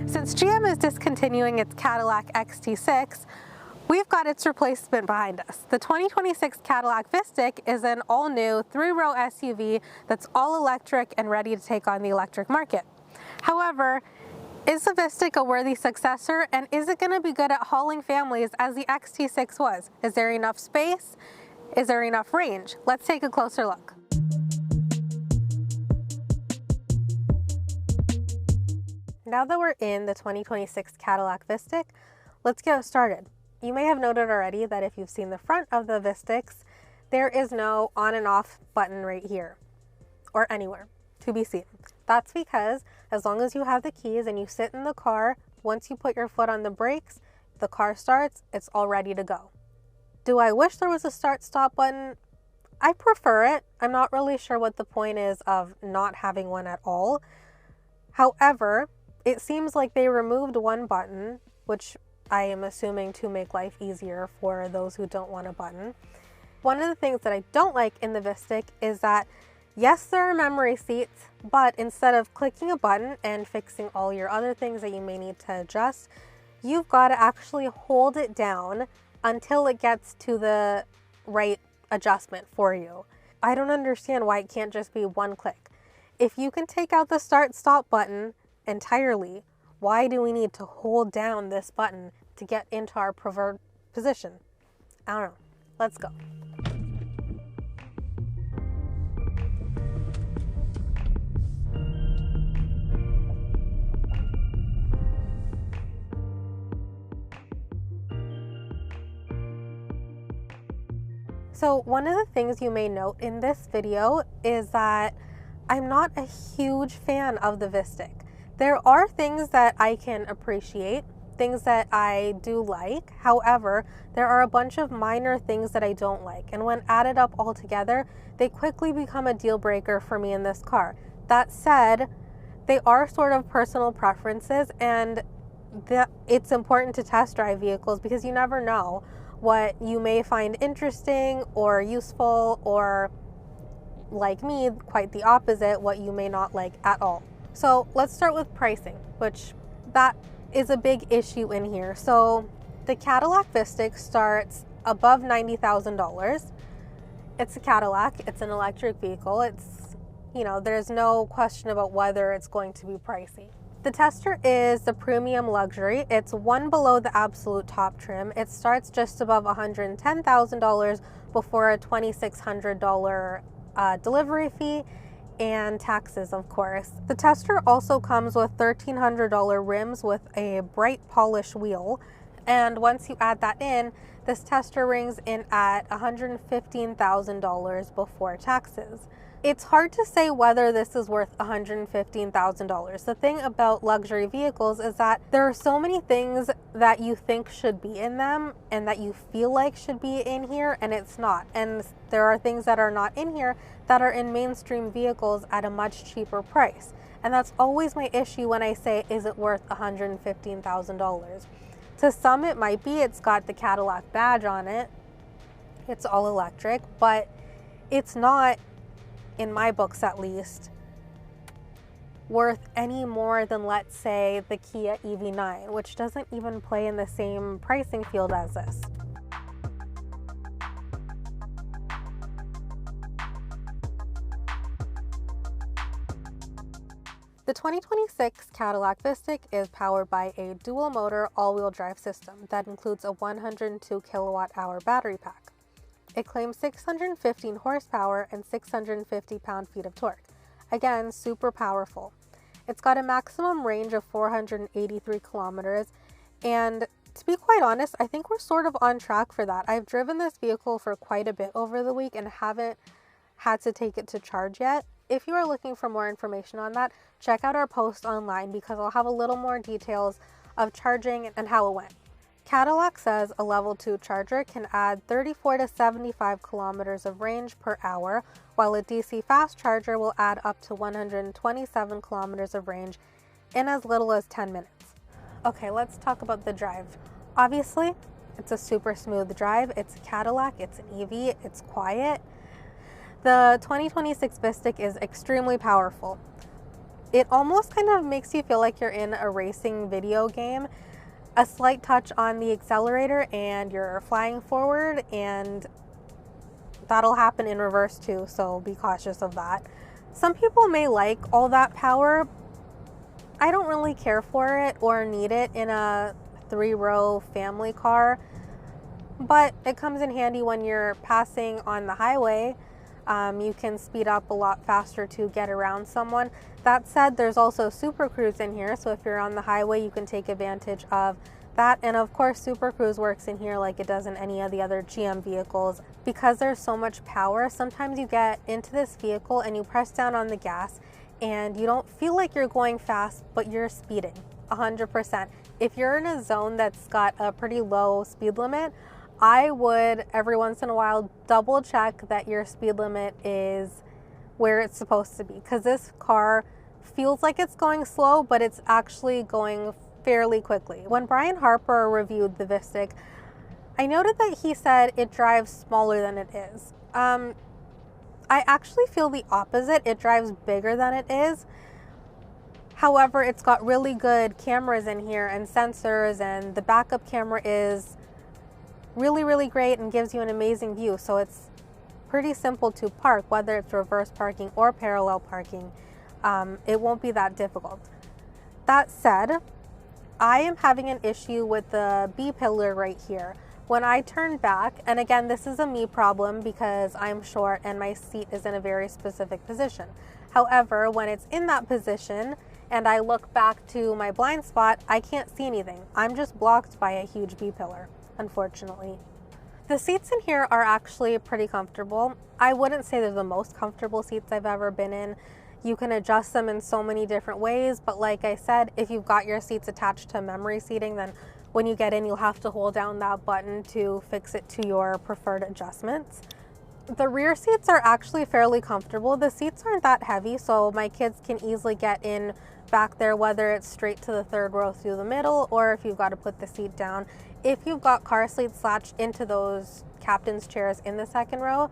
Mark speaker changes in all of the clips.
Speaker 1: Since GM is discontinuing its Cadillac XT6, we've got its replacement behind us. The 2026 Cadillac Vistiq is an all-new three-row SUV that's all electric and ready to take on the electric market. However, is the Vistiq a worthy successor, and is it going to be good at hauling families as the XT6 was? Is there enough space? Is there enough range? Let's take a closer look. Now that we're in the 2026 Cadillac Vistiq, let's get started. You may have noted already that if you've seen the front of the Vistiqs, there is no on and off button right here, or anywhere to be seen. That's because as long as you have the keys and you sit in the car, once you put your foot on the brakes, the car starts, it's all ready to go. Do I wish there was a start-stop button? I prefer it. I'm not really sure what the point is of not having one at all. However, it seems like they removed one button, which I am assuming to make life easier for those who don't want a button. One of the things that I don't like in the Vistiq is that, yes, there are memory seats, but instead of clicking a button and fixing all your other things that you may need to adjust, you've got to actually hold it down until it gets to the right adjustment for you. I don't understand why it can't just be one click. If you can take out the start-stop button entirely, why do we need to hold down this button to get into our preferred position? I don't know. Let's go. So one of the things you may note in this video is that I'm not a huge fan of the Vistiq. There are things that I can appreciate, things that I do like. However, there are a bunch of minor things that I don't like. And when added up all together, they quickly become a deal breaker for me in this car. That said, they are sort of personal preferences, and it's important to test drive vehicles because you never know what you may find interesting or useful, or like me, quite the opposite, what you may not like at all. So let's start with pricing, which that is a big issue in here. So the Cadillac Vistiq starts above $90,000. It's a Cadillac, it's an electric vehicle. It's, there's no question about whether it's going to be pricey. The Tester is the premium luxury. It's one below the absolute top trim. It starts just above $110,000 before a $2,600 delivery fee and taxes, of course. The Tester also comes with $1,300 rims with a bright polish wheel, and once you add that in, this Tester rings in at $115,000 before taxes. It's hard to say whether this is worth $115,000. The thing about luxury vehicles is that there are so many things that you think should be in them and that you feel like should be in here, and it's not. And there are things that are not in here that are in mainstream vehicles at a much cheaper price. And that's always my issue when I say, is it worth $115,000? To some it might be. It's got the Cadillac badge on it. It's all electric, but it's not, in my books at least, worth any more than, let's say, the Kia EV9, which doesn't even play in the same pricing field as this. The 2026 Cadillac Vistiq is powered by a dual motor all-wheel drive system that includes a 102 kilowatt-hour battery pack. It claims 615 horsepower and 650 pound-feet of torque. Again, super powerful. It's got a maximum range of 483 kilometers, and to be quite honest, I think we're sort of on track for that. I've driven this vehicle for quite a bit over the week and haven't had to take it to charge yet. If you are looking for more information on that, check out our post online because I'll have a little more details of charging and how it went. Cadillac says a level 2 charger can add 34 to 75 kilometers of range per hour, while a DC fast charger will add up to 127 kilometers of range in as little as 10 minutes. Okay, let's talk about the drive. Obviously, it's a super smooth drive. It's a Cadillac, it's an EV, it's quiet. The 2026 Vistiq is extremely powerful. It almost kind of makes you feel like you're in a racing video game. A slight touch on the accelerator and you're flying forward, and that'll happen in reverse too, so be cautious of that. Some people may like all that power. I don't really care for it or need it in a 3-row family car, but it comes in handy when you're passing on the highway. You can speed up a lot faster to get around someone. That said, there's also Super Cruise in here, so if you're on the highway, you can take advantage of that. And of course, Super Cruise works in here like it does in any of the other GM vehicles. Because there's so much power, sometimes you get into this vehicle and you press down on the gas and you don't feel like you're going fast, but you're speeding 100%. If you're in a zone that's got a pretty low speed limit, I would every once in a while double check that your speed limit is where it's supposed to be, because this car feels like it's going slow, but it's actually going fairly quickly. When Brian Harper reviewed the Vistiq, I noted that he said it drives smaller than it is. I actually feel the opposite. It drives bigger than it is. However, it's got really good cameras in here and sensors, and the backup camera is really, really great and gives you an amazing view. So it's pretty simple to park, whether it's reverse parking or parallel parking. It won't be that difficult. That said, I am having an issue with the B pillar right here. When I turn back, and again, this is a me problem because I'm short and my seat is in a very specific position. However, when it's in that position and I look back to my blind spot, I can't see anything. I'm just blocked by a huge B pillar, unfortunately. The seats in here are actually pretty comfortable. I wouldn't say they're the most comfortable seats I've ever been in. You can adjust them in so many different ways, but like I said, if you've got your seats attached to memory seating, then when you get in, you'll have to hold down that button to fix it to your preferred adjustments. The rear seats are actually fairly comfortable. The seats aren't that heavy, so my kids can easily get in back there, whether it's straight to the third row through the middle, or if you've got to put the seat down. If you've got car seats latched into those captain's chairs in the second row,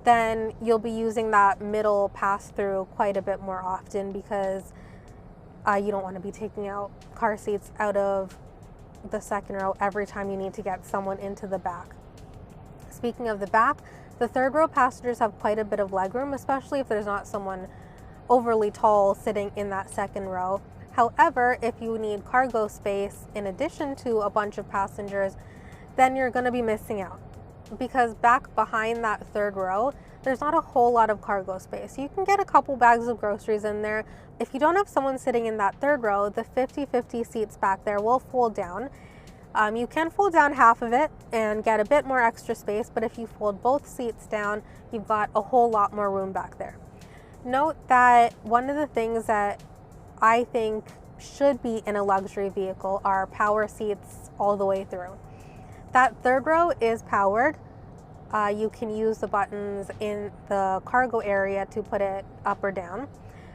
Speaker 1: then you'll be using that middle pass-through quite a bit more often, because you don't want to be taking out car seats out of the second row every time you need to get someone into the back. Speaking of the back, the third row passengers have quite a bit of legroom, especially if there's not someone overly tall sitting in that second row. However, if you need cargo space in addition to a bunch of passengers, then you're going to be missing out, because back behind that third row, there's not a whole lot of cargo space. You can get a couple bags of groceries in there. If you don't have someone sitting in that third row, the 50-50 seats back there will fold down. You can fold down half of it and get a bit more extra space, but if you fold both seats down, you've got a whole lot more room back there. Note that one of the things that I think should be in a luxury vehicle are power seats all the way through. That third row is powered. You can use the buttons in the cargo area to put it up or down.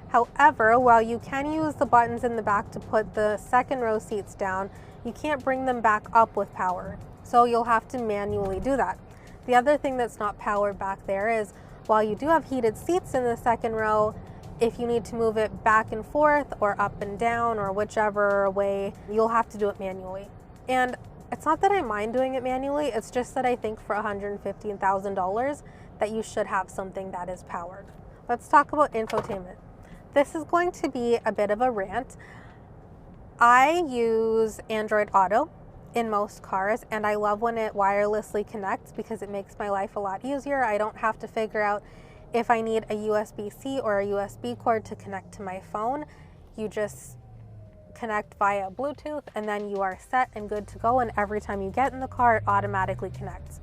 Speaker 1: However, while you can use the buttons in the back to put the second row seats down, you can't bring them back up with power. So you'll have to manually do that. The other thing that's not powered back there is, while you do have heated seats in the second row, if you need to move it back and forth or up and down or whichever way, you'll have to do it manually. And it's not that I mind doing it manually, it's just that I think for $115,000 that you should have something that is powered. Let's talk about infotainment. This is going to be a bit of a rant. I use Android Auto in most cars, and I love when it wirelessly connects because it makes my life a lot easier. I don't have to figure out if I need a USB-C or a USB cord to connect to my phone. You just connect via Bluetooth and then you are set and good to go, and every time you get in the car, it automatically connects.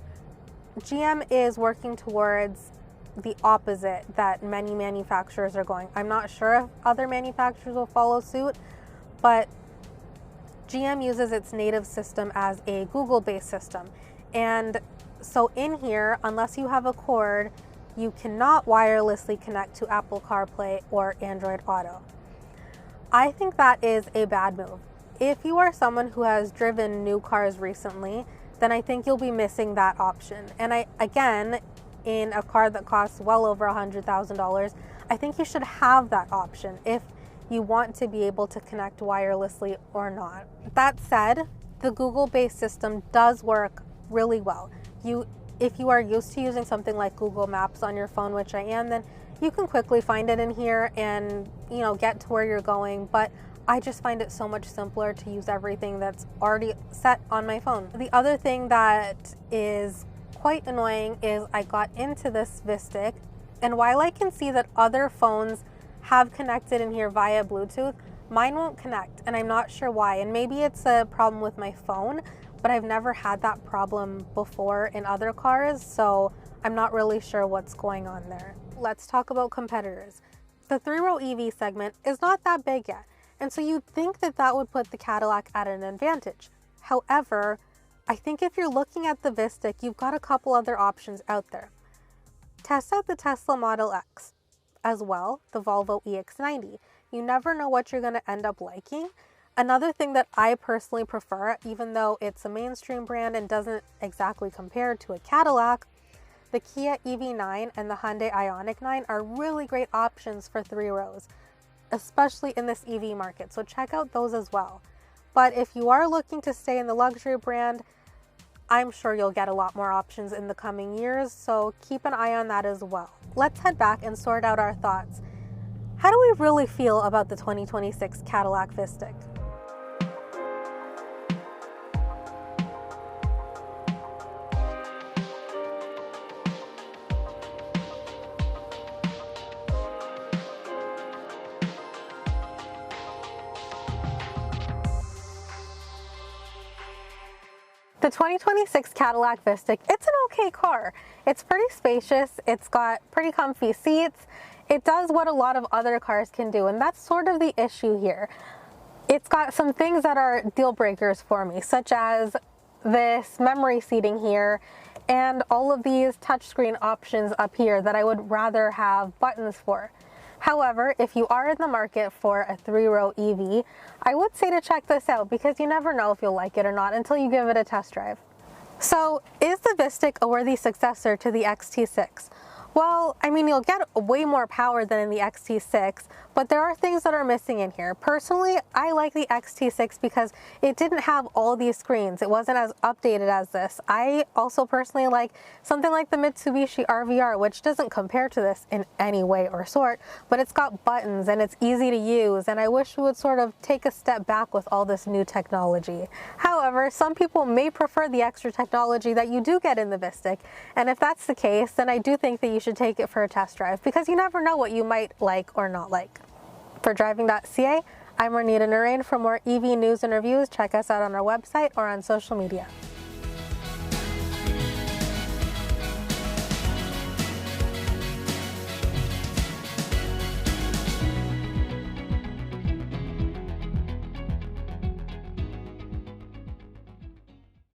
Speaker 1: GM is working towards the opposite that many manufacturers are going. I'm not sure if other manufacturers will follow suit, but GM uses its native system as a Google-based system. And so in here, unless you have a cord, you cannot wirelessly connect to Apple CarPlay or Android Auto. I think that is a bad move. If you are someone who has driven new cars recently, then I think you'll be missing that option. And again, in a car that costs well over $100,000, I think you should have that option. If you want to be able to connect wirelessly or not. That said, the Google-based system does work really well. If you are used to using something like Google Maps on your phone, which I am, then you can quickly find it in here and, get to where you're going. But I just find it so much simpler to use everything that's already set on my phone. The other thing that is quite annoying is I got into this Vistiq, and while I can see that other phones have connected in here via Bluetooth, mine won't connect, and I'm not sure why. And maybe it's a problem with my phone, but I've never had that problem before in other cars, so I'm not really sure what's going on there. Let's talk about competitors. The 3-row EV segment is not that big yet, and so you'd think that that would put the Cadillac at an advantage. However, I think if you're looking at the Vistiq, you've got a couple other options out there. Test out the Tesla Model X, as well the Volvo EX90. You never know what you're going to end up liking. Another thing that I personally prefer, even though it's a mainstream brand and doesn't exactly compare to a Cadillac, the Kia EV9 and the Hyundai Ioniq 9 are really great options for 3 rows, especially in this EV market, so check out those as well. But if you are looking to stay in the luxury brand, I'm sure you'll get a lot more options in the coming years, so keep an eye on that as well. Let's head back and sort out our thoughts. How do we really feel about the 2026 Cadillac Vistiq? The 2026 Cadillac Vistiq, it's an okay car. It's pretty spacious, it's got pretty comfy seats, it does what a lot of other cars can do, and that's sort of the issue here. It's got some things that are deal breakers for me, such as this memory seating here and all of these touchscreen options up here that I would rather have buttons for. However, if you are in the market for a 3-row EV, I would say to check this out because you never know if you'll like it or not until you give it a test drive. So, is the Vistiq a worthy successor to the XT6? Well, I mean, you'll get way more power than in the XT6, but there are things that are missing in here. Personally, I like the XT6 because it didn't have all these screens. It wasn't as updated as this. I also personally like something like the Mitsubishi RVR, which doesn't compare to this in any way or sort, but it's got buttons and it's easy to use, and I wish we would sort of take a step back with all this new technology. However, some people may prefer the extra technology that you do get in the Vistiq, and if that's the case, then I do think that you should take it for a test drive because you never know what you might like or not like. For Driving.ca, I'm Renita Narain. For more EV news and reviews, check us out on our website or on social media.